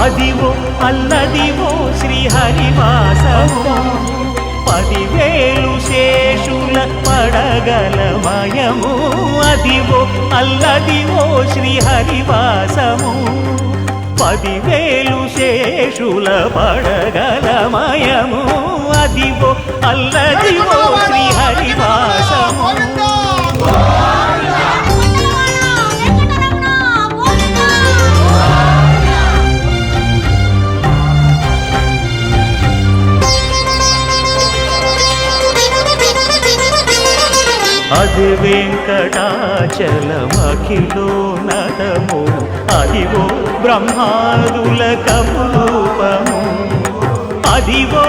అదివో అల్లదివో శ్రీహరివాసము 10,000 శేషుల పడగలమయము అదివో అల్లదివో శ్రీహరివాసము 10,000 శేషుల పడగలమయము అదివో అల్లదివో శ్రీహరివాసము అది వెంకటాచలమఖిలోన్నతము అదివో బ్రహ్మాదుల కపురూపము అదివో